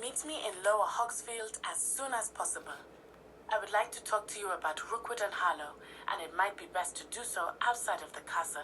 Meet me in Lower Hogsfield as soon as possible. I would like to talk to you about Rookwood and Harlow, and it might be best to do so outside of the castle.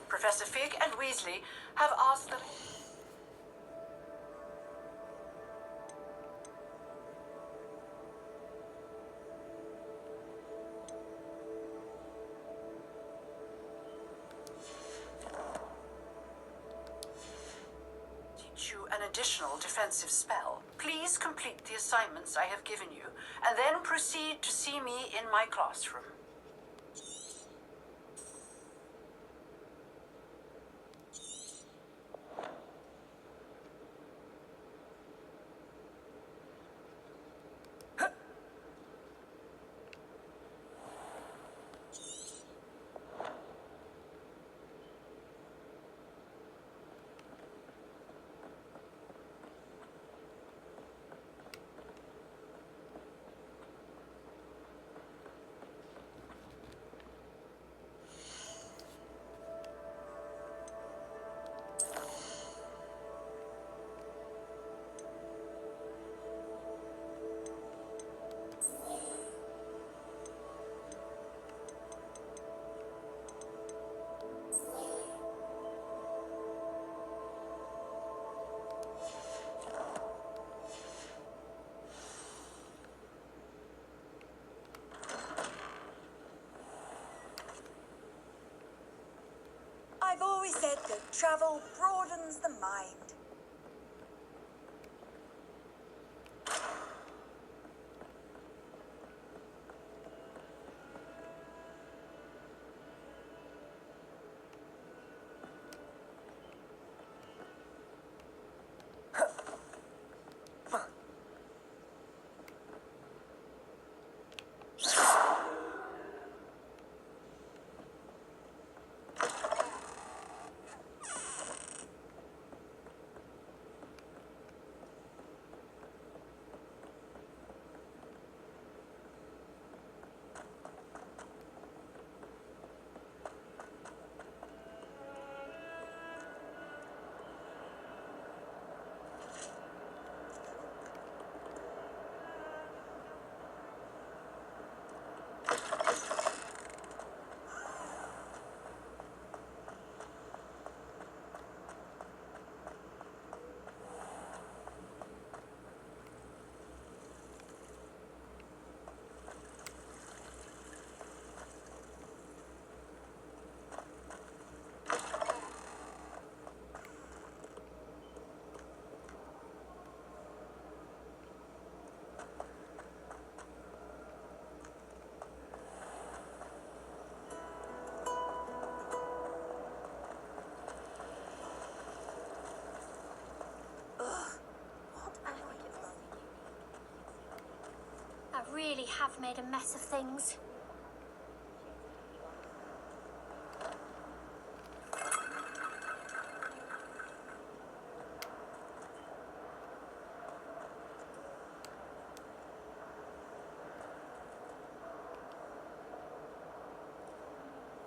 Professor Fig and Weasley have asked that... teach you an additional defensive spell. Please complete the assignments I have given you, and then proceed to see me in my classroom. I've always said that travel broadens the mind. I really have made a mess of things.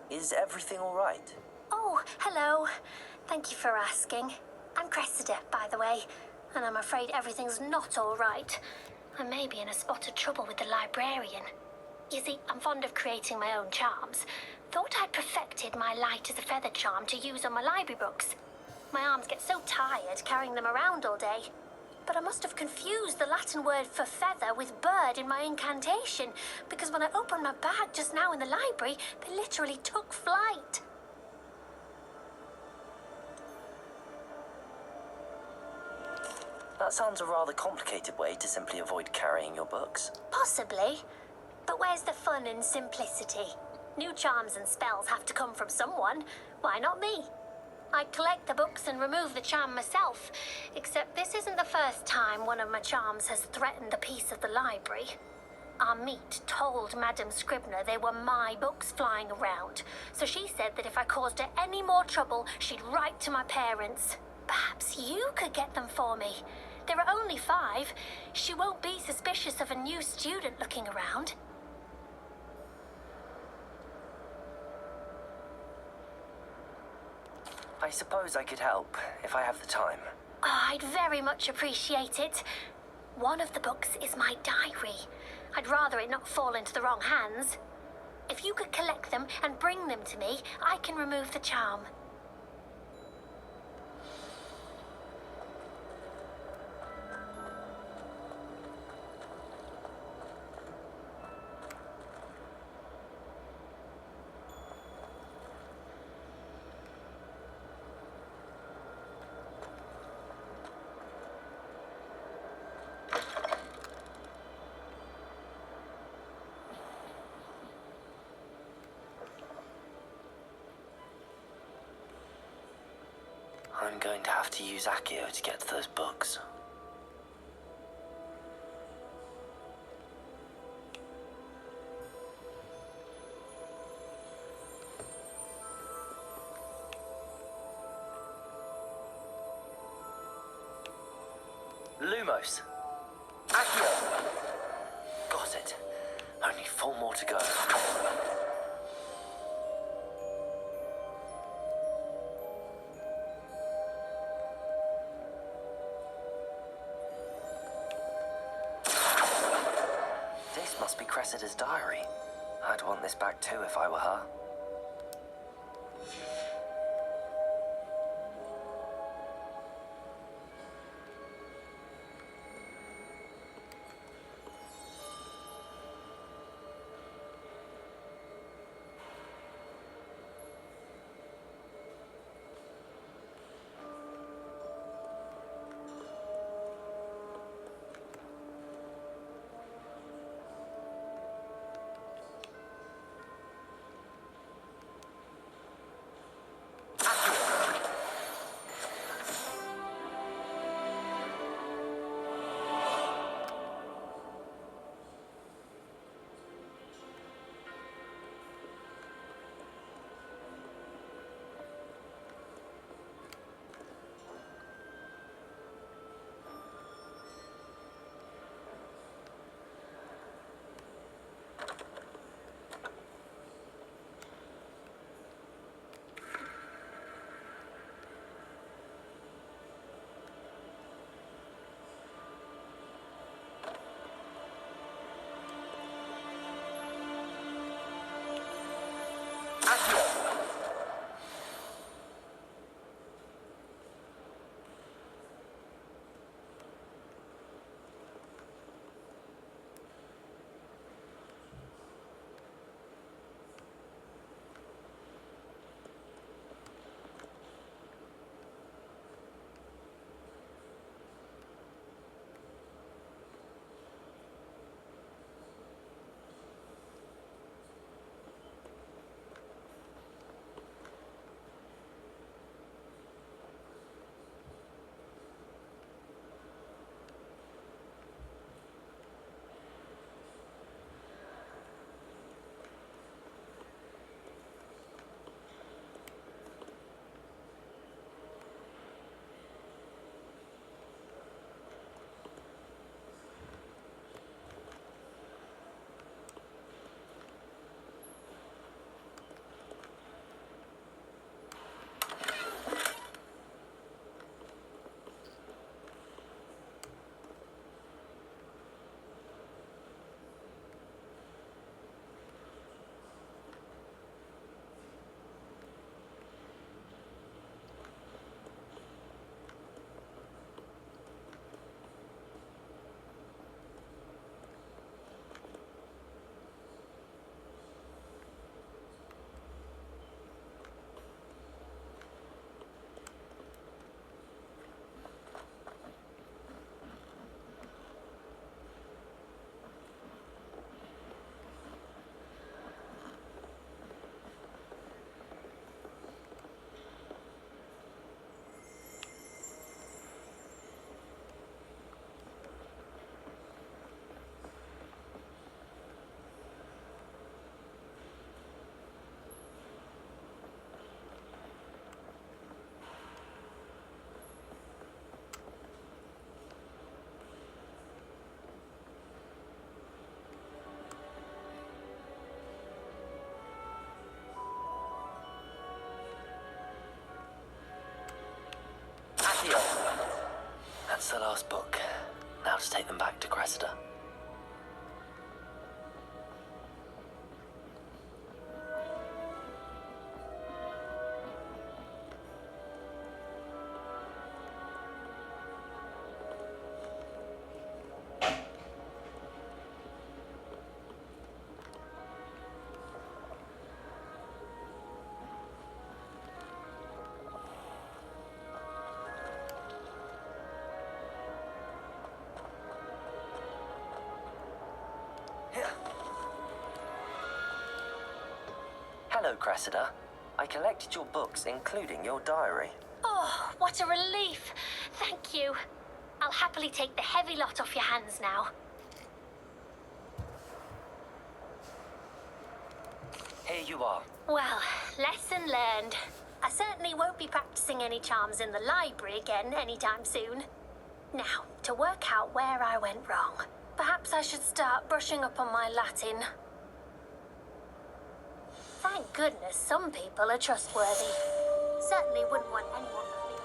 Is everything all right? Oh, hello. Thank you for asking. I'm Cressida, by the way, and I'm afraid everything's not all right. I may be in a spot of trouble with the librarian. You see, I'm fond of creating my own charms. Thought I'd perfected my light as a feather charm to use on my library books. My arms get so tired carrying them around all day. But I must have confused the Latin word for feather with bird in my incantation, because when I opened my bag just now in the library, they literally took flight. That sounds a rather complicated way to simply avoid carrying your books. Possibly. But where's the fun in simplicity? New charms and spells have to come from someone. Why not me? I'd collect the books and remove the charm myself, except this isn't the first time one of my charms has threatened the peace of the library. Our meet told Madame Scribner they were my books flying around, so she said that if I caused her any more trouble, she'd write to my parents. Perhaps you could get them for me. There are only 5. She won't be suspicious of a new student looking around. I suppose I could help, if I have the time. Oh, I'd very much appreciate it. One of the books is my diary. I'd rather it not fall into the wrong hands. If you could collect them and bring them to me, I can remove the charm. I'm going to have to use Accio to get to those books. Lumos! Accio! Got it. Only 4 more to go. This must be Cressida's diary. I'd want this back too if I were her. That's the last book. Now to take them back to Cressida. Hello, Cressida. I collected your books, including your diary. Oh, what a relief. Thank you. I'll happily take the heavy lot off your hands now. Here you are. Well, lesson learned. I certainly won't be practicing any charms in the library again anytime soon. Now, to work out where I went wrong. Perhaps I should start brushing up on my Latin. Thank goodness some people are trustworthy. Certainly wouldn't want anyone to think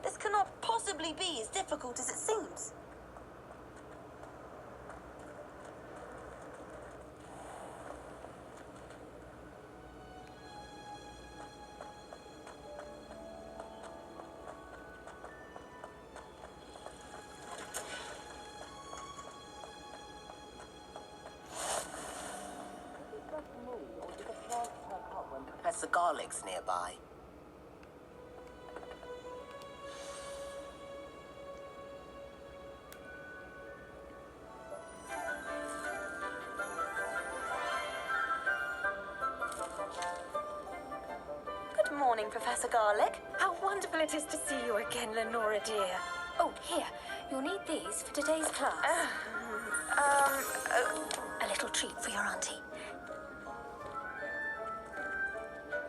This cannot possibly be as difficult as it seems. Professor Garlick's nearby. Good morning, Professor Garlick. How wonderful it is to see you again, Lenora dear. Oh, here. You'll need these for today's class. A little treat for your auntie.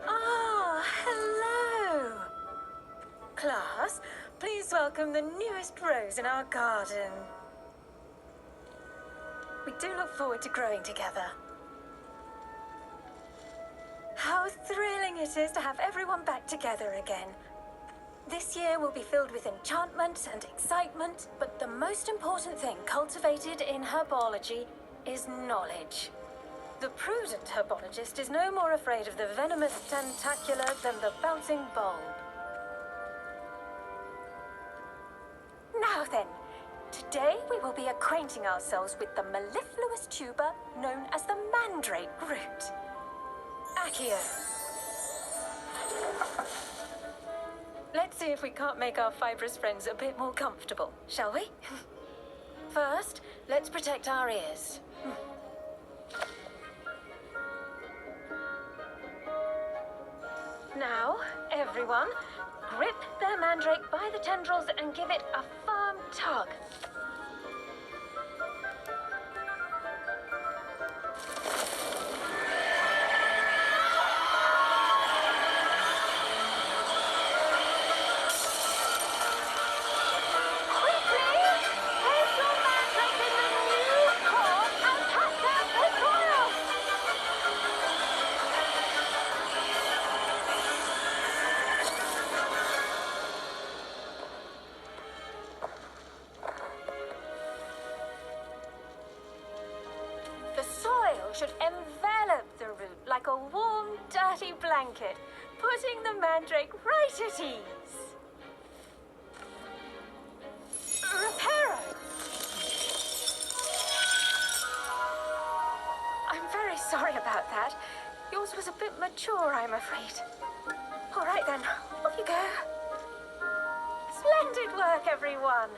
Ah, hello. Class, please welcome the newest rose in our garden. We do look forward to growing together. How thrilling it is to have everyone back together again. This year will be filled with enchantment and excitement, but the most important thing cultivated in herbology is knowledge. The prudent herbologist is no more afraid of the venomous tentacula than the bouncing bulb. Now then, today we will be acquainting ourselves with the mellifluous tuber known as the mandrake root. Accio. Let's see if we can't make our fibrous friends a bit more comfortable, shall we? First, let's protect our ears. Now, everyone, grip the mandrake by the tendrils and give it a firm tug. The soil should envelop the root like a warm, dirty blanket, putting the mandrake right at ease. Reparo! I'm very sorry about that. Yours was a bit mature, I'm afraid. All right then, off you go. work, everyone.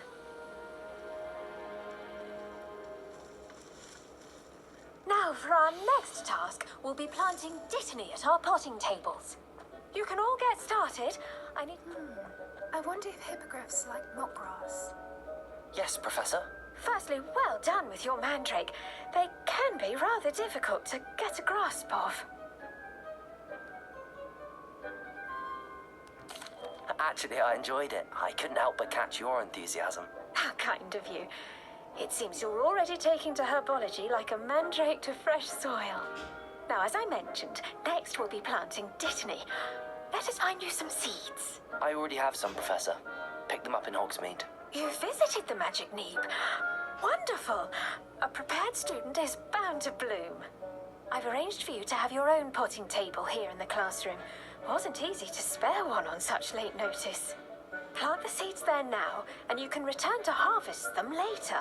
Now, for our next task, we'll be planting dittany at our potting tables. You can all get started. I wonder if hippogriffs like knotgrass. Yes, Professor. Firstly, well done with your mandrake. They can be rather difficult to get a grasp of. Actually, I enjoyed it. I couldn't help but catch your enthusiasm. How kind of you. It seems you're already taking to herbology like a mandrake to fresh soil. Now, as I mentioned, next we'll be planting dittany. Let us find you some seeds. I already have some, Professor. Picked them up in Hogsmeade. You visited the Magic Neep. Wonderful. A prepared student is bound to bloom. I've arranged for you to have your own potting table here in the classroom. Wasn't easy to spare one on such late notice. Plant the seeds there now, and you can return to harvest them later.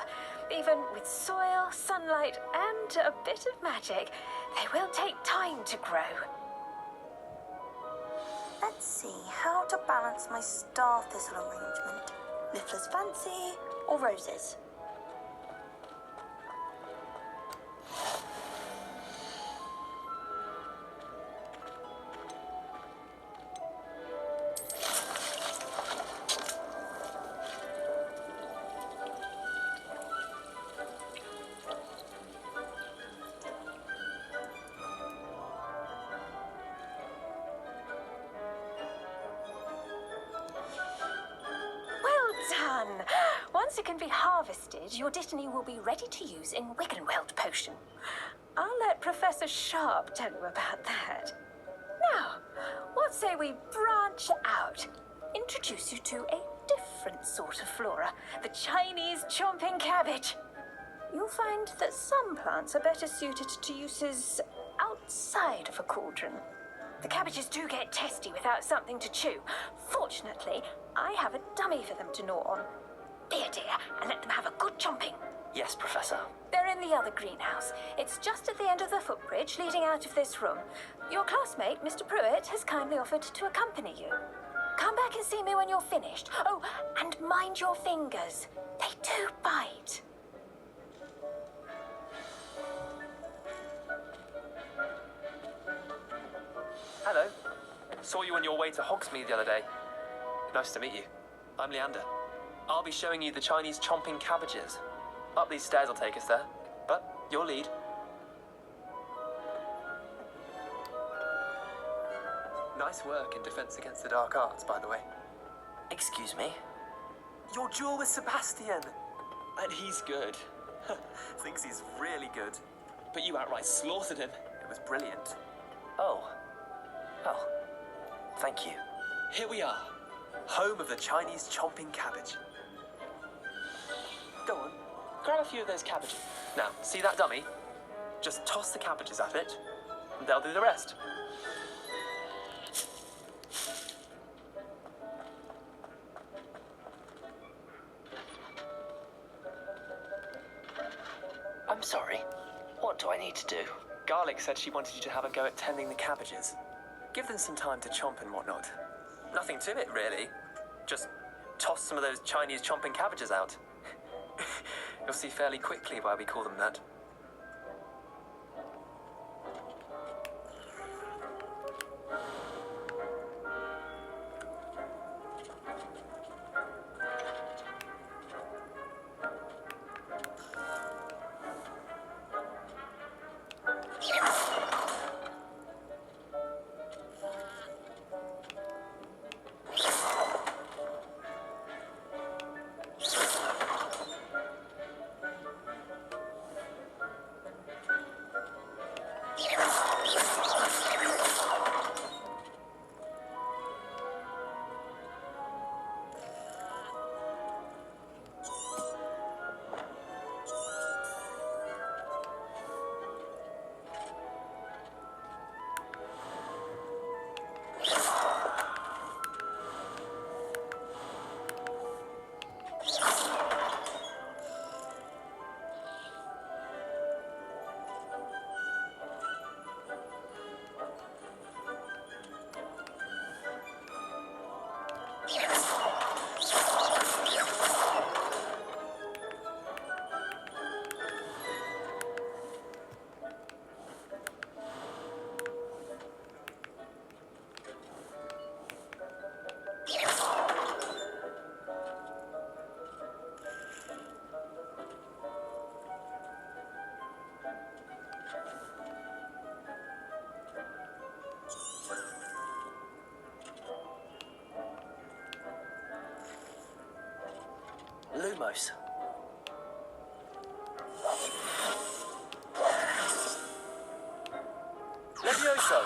Even with soil, sunlight, and a bit of magic, they will take time to grow. Let's see how to balance my star thistle arrangement. Niffler's fancy or roses? Done! Once it can be harvested, your dittany will be ready to use in Wiggenweld potion. I'll let Professor Sharp tell you about that. Now, what say we branch out? Introduce you to a different sort of flora, the Chinese chomping cabbage. You'll find that some plants are better suited to uses outside of a cauldron. The cabbages do get testy without something to chew. Fortunately, I have a dummy for them to gnaw on. Dear, and let them have a good chomping. Yes, Professor. They're in the other greenhouse. It's just at the end of the footbridge leading out of this room. Your classmate, Mr. Pruitt, has kindly offered to accompany you. Come back and see me when you're finished. Oh, and mind your fingers. They do bite. Hello. Saw you on your way to Hogsmeade the other day. Nice to meet you. I'm Leander. I'll be showing you the Chinese chomping cabbages. Up these stairs will take us there, but your lead. Nice work in Defense Against the Dark Arts, by the way. Excuse me? Your duel with Sebastian! And he's good. Thinks he's really good. But you outright slaughtered him. It was brilliant. Oh. Well, thank you. Here we are. Home of the Chinese chomping cabbage. Go on, grab a few of those cabbages. Now, see that dummy? Just toss the cabbages at it, and they'll do the rest. I'm sorry. What do I need to do? Garlic said she wanted you to have a go at tending the cabbages. Give them some time to chomp and whatnot. Nothing to it, really. Just toss some of those Chinese chomping cabbages out. You'll see fairly quickly why we call them that. Lumos. Levioso.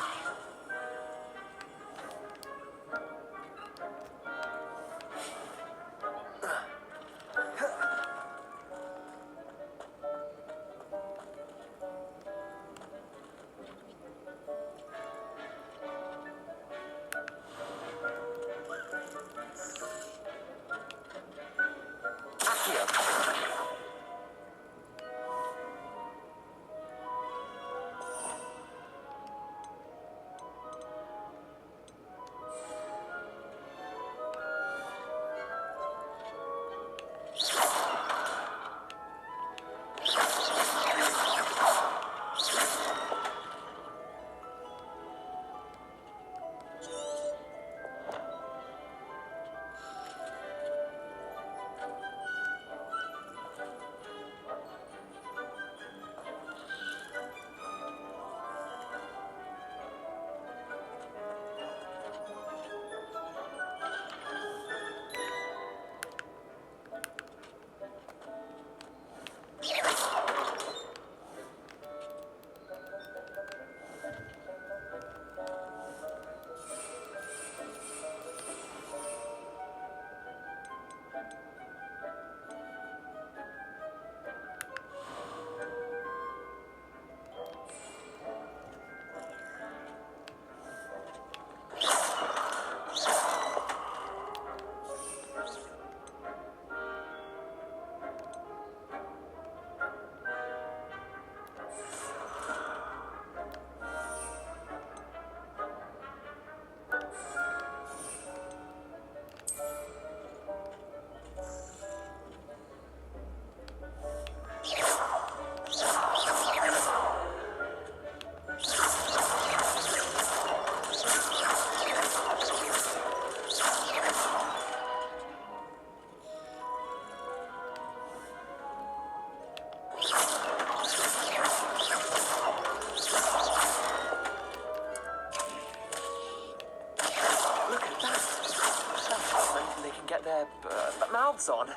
Mouths on.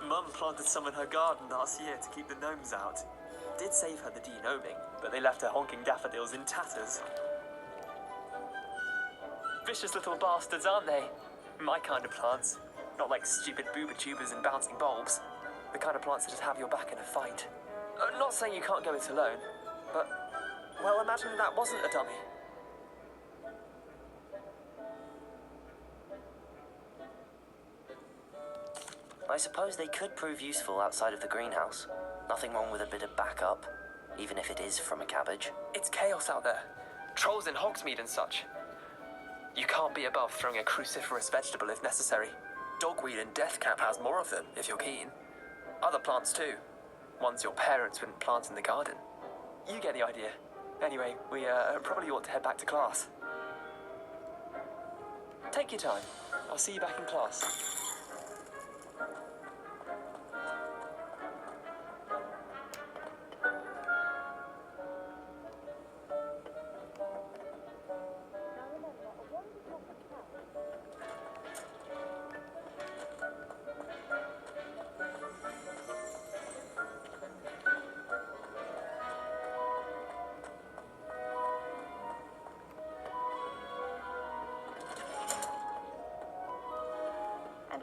Mum planted some in her garden last year to keep the gnomes out. Did save her the de-gnoming, but they left her honking daffodils in tatters. Vicious little bastards, aren't they? My kind of plants. Not like stupid booba tubers and bouncing bulbs. The kind of plants that just have your back in a fight. Not saying you can't go it alone, but, well, imagine that wasn't a dummy. I suppose they could prove useful outside of the greenhouse. Nothing wrong with a bit of backup, even if it is from a cabbage. It's chaos out there. Trolls in Hogsmeade and such. You can't be above throwing a cruciferous vegetable if necessary. Dogweed and deathcap has more of them, if you're keen. Other plants too. Ones your parents wouldn't plant in the garden. You get the idea. Anyway, we probably ought to head back to class. Take your time. I'll see you back in class.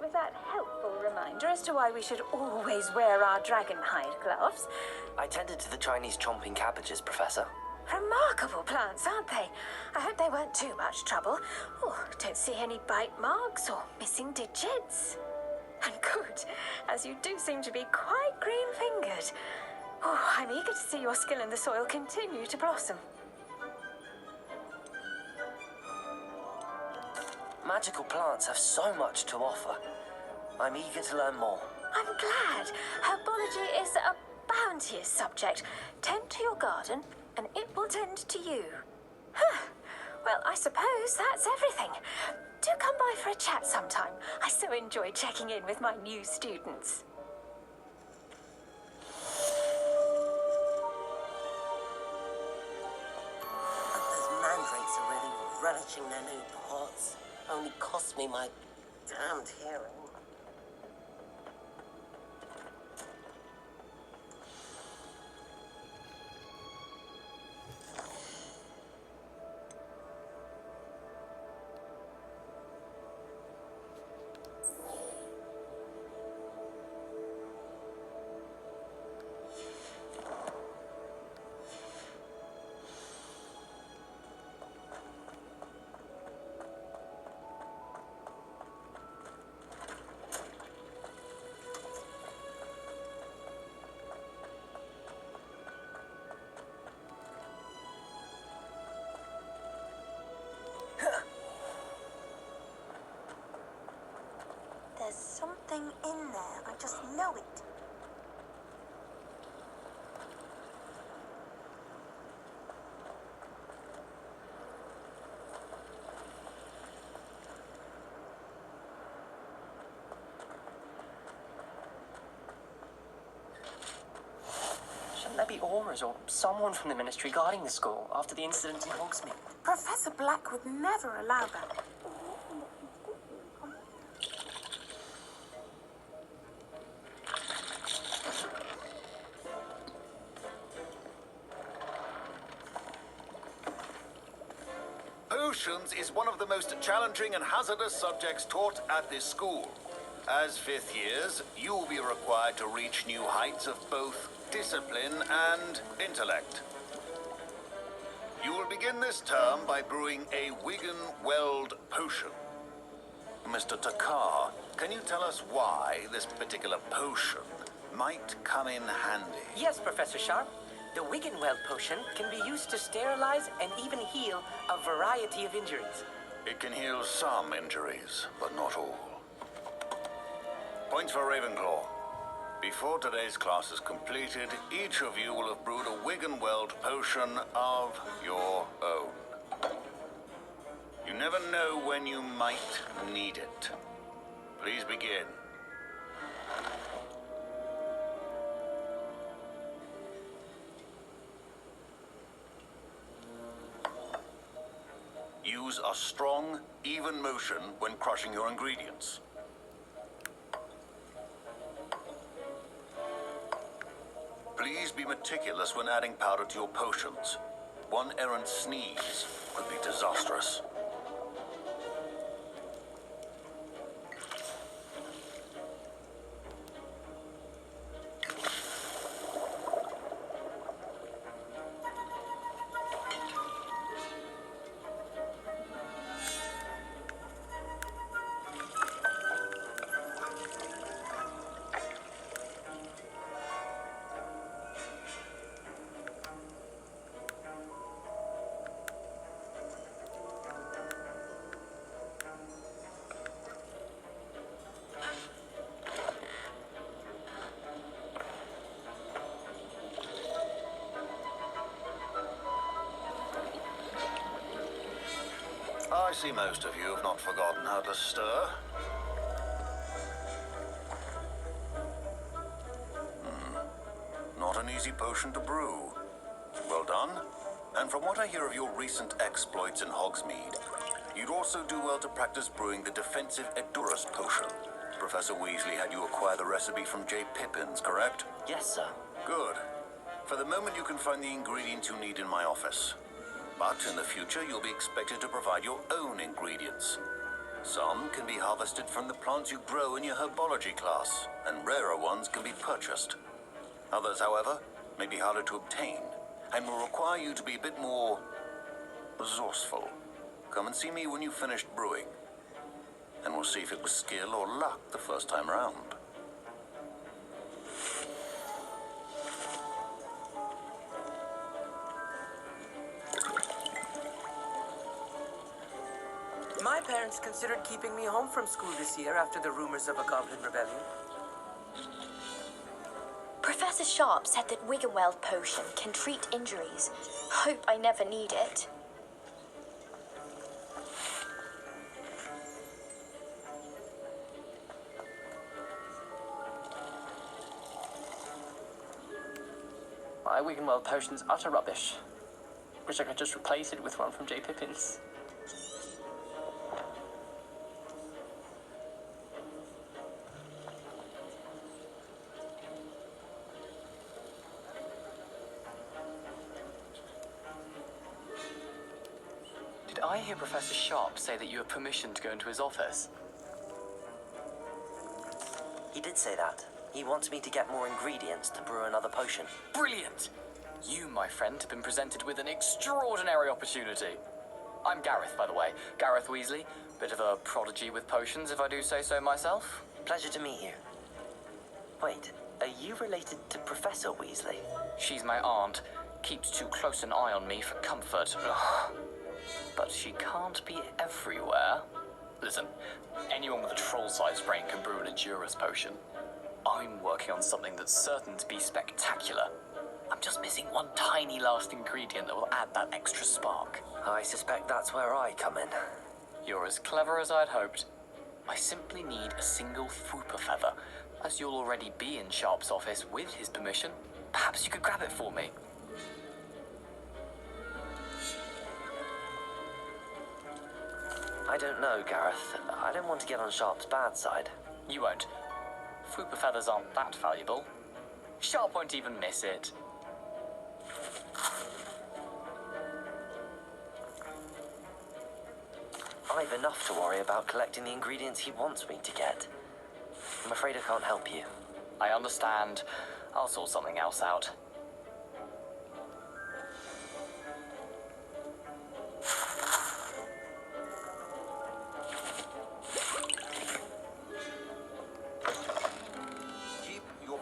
With that helpful reminder as to why we should always wear our dragon hide gloves. I tended to the Chinese chomping cabbages, Professor. Remarkable plants, aren't they? I hope they weren't too much trouble. Oh, don't see any bite marks or missing digits. And good, as you do seem to be quite green-fingered. Oh, I'm eager to see your skill in the soil continue to blossom. Magical plants have so much to offer. I'm eager to learn more. I'm glad. Herbology is a bounteous subject. Tend to your garden, and it will tend to you. Huh. Well, I suppose that's everything. Do come by for a chat sometime. I so enjoy checking in with my new students. Those mandrakes are really relishing their new pots. Only cost me my damned hearing. something in there. I just know it. Shouldn't there be auras or someone from the Ministry guarding the school after the incident in Hogsmeade? Professor Black would never allow that. Potions is one of the most challenging and hazardous subjects taught at this school. As fifth years, you will be required to reach new heights of both discipline and intellect. You will begin this term by brewing a Wigan-Weld potion. Mr. Takar, can you tell us why this particular potion might come in handy? Yes, Professor Sharp. The Wiggenweld potion can be used to sterilize and even heal a variety of injuries. It can heal some injuries, but not all. Points for Ravenclaw. Before today's class is completed, each of you will have brewed a Wiggenweld potion of your own. You never know when you might need it. Please begin. Use a strong, even motion when crushing your ingredients. Please be meticulous when adding powder to your potions. One errant sneeze could be disastrous. I see most of you have not forgotten how to stir. Not an easy potion to brew. Well done. And from what I hear of your recent exploits in Hogsmeade, you'd also do well to practice brewing the defensive Edurus potion. Professor Weasley had you acquire the recipe from J. Pippin's, correct? Yes, sir. Good. For the moment, you can find the ingredients you need in my office. But in the future, you'll be expected to provide your own ingredients. Some can be harvested from the plants you grow in your herbology class, and rarer ones can be purchased. Others, however, may be harder to obtain, and will require you to be a bit more resourceful. Come and see me when you've finished brewing, and we'll see if it was skill or luck the first time around. My parents considered keeping me home from school this year after the rumors of a goblin rebellion. Professor Sharp said that Wiggenweld potion can treat injuries. Hope I never need it. My Wiggenweld potion's utter rubbish. Wish I could just replace it with one from J. Pippin's. Did I hear Professor Sharp say that you have permission to go into his office? He did say that. He wants me to get more ingredients to brew another potion. Brilliant! You, my friend, have been presented with an extraordinary opportunity. I'm Gareth, by the way. Gareth Weasley. Bit of a prodigy with potions, if I do say so myself. Pleasure to meet you. Wait, are you related to Professor Weasley? She's my aunt. Keeps too close an eye on me for comfort. Ugh. But she can't be everywhere. Listen, anyone with a troll-sized brain can brew an Endurance potion. I'm working on something that's certain to be spectacular. I'm just missing one tiny last ingredient that will add that extra spark. I suspect that's where I come in. You're as clever as I'd hoped. I simply need a single Fooper feather. As you'll already be in Sharp's office with his permission, perhaps you could grab it for me. I don't know, Gareth. I don't want to get on Sharp's bad side. You won't. Fooper feathers aren't that valuable. Sharp won't even miss it. I've enough to worry about collecting the ingredients he wants me to get. I'm afraid I can't help you. I understand. I'll sort something else out. Keep your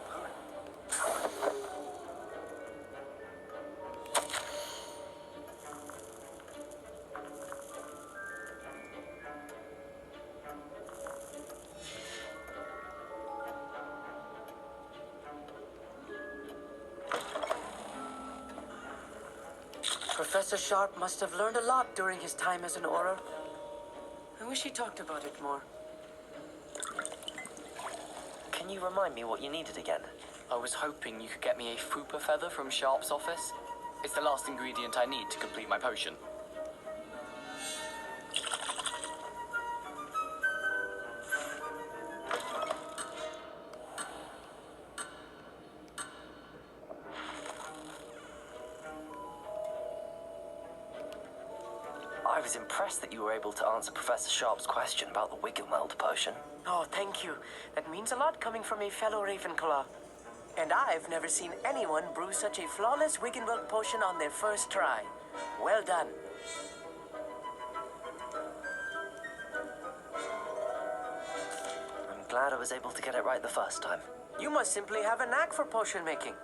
Professor Sharp must have learned a lot during his time as an Auror. I wish he talked about it more. Can you remind me what you needed again? I was hoping you could get me a Fooper feather from Sharp's office. It's the last ingredient I need to complete my potion. I was impressed that you were able to answer Professor Sharp's question about the Wiggenweld potion. Oh, thank you. That means a lot coming from a fellow Ravenclaw. And I've never seen anyone brew such a flawless Wiggenweld potion on their first try. Well done. I'm glad I was able to get it right the first time. You must simply have a knack for potion making.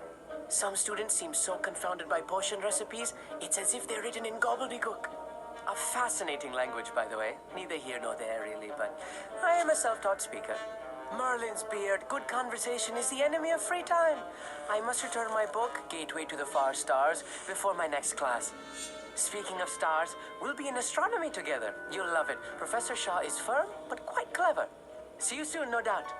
Some students seem so confounded by potion recipes, it's as if they're written in gobbledygook. A fascinating language, by the way. Neither here nor there, really, but I am a self-taught speaker. Merlin's beard, good conversation is the enemy of free time. I must return my book, Gateway to the Far Stars, before my next class. Speaking of stars, we'll be in astronomy together. You'll love it. Professor Shaw is firm, but quite clever. See you soon, no doubt.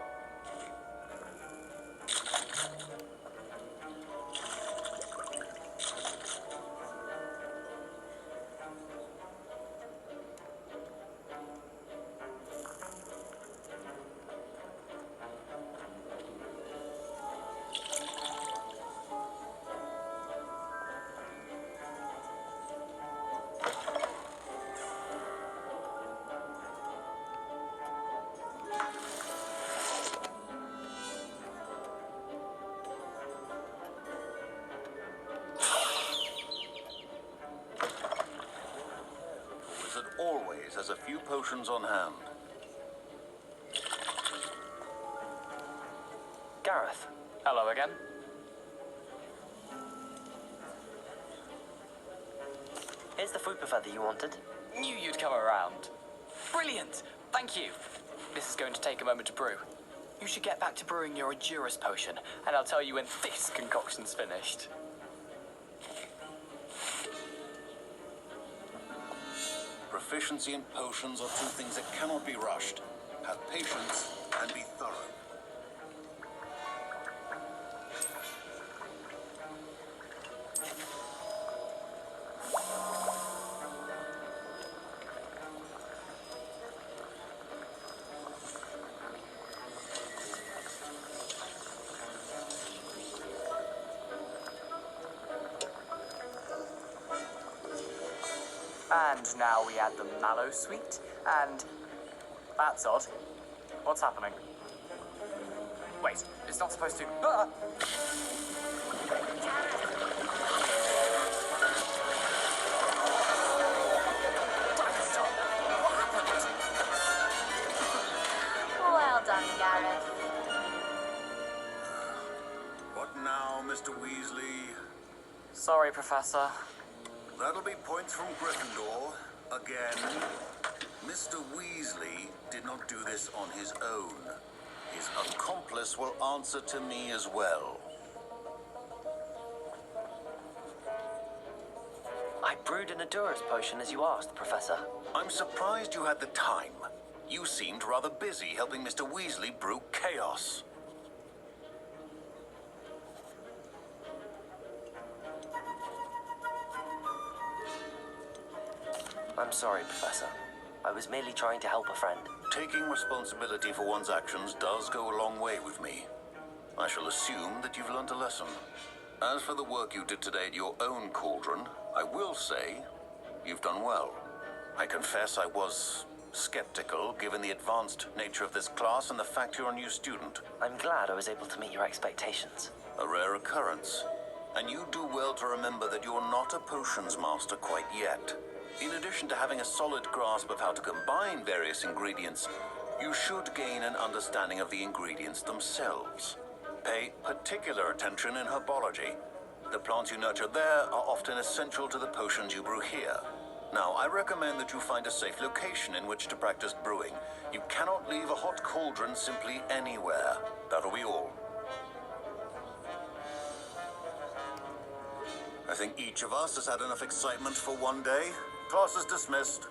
Always has a few potions on hand. Gareth. Hello again. Here's the Fooper feather you wanted. Knew you'd come around. Brilliant! Thank you. This is going to take a moment to brew. You should get back to brewing your Endurance potion, and I'll tell you when this concoction's finished. Proficiency in potions are two things that cannot be rushed. Have patience and be thorough. And now we add the mallow sweet, and that's odd. What's happening? Wait, it's not supposed to. Well done, Gareth. What now, Mr. Weasley? Sorry, Professor. That'll be points from Gryffindor. Again. Mr. Weasley did not do this on his own. His accomplice will answer to me as well. I brewed an Adurus potion as you asked, Professor. I'm surprised you had the time. You seemed rather busy helping Mr. Weasley brew chaos. I'm sorry, Professor. I was merely trying to help a friend. Taking responsibility for one's actions does go a long way with me. I shall assume that you've learned a lesson. As for the work you did today at your own cauldron, I will say you've done well. I confess I was skeptical, given the advanced nature of this class and the fact you're a new student. I'm glad I was able to meet your expectations. A rare occurrence. And you do well to remember that you're not a potions master quite yet. In addition to having a solid grasp of how to combine various ingredients, you should gain an understanding of the ingredients themselves. Pay particular attention in herbology. The plants you nurture there are often essential to the potions you brew here. Now, I recommend that you find a safe location in which to practice brewing. You cannot leave a hot cauldron simply anywhere. That'll be all. I think each of us has had enough excitement for one day. Class is dismissed.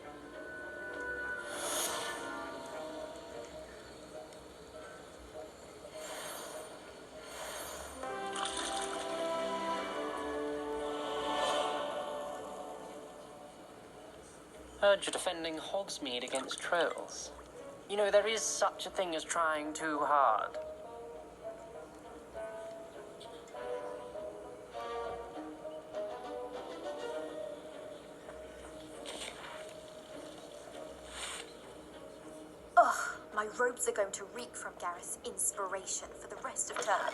Heard you're defending Hogsmeade against trolls. You know, there is such a thing as trying too hard. Ugh, my robes are going to reek from Gareth's inspiration for the rest of term.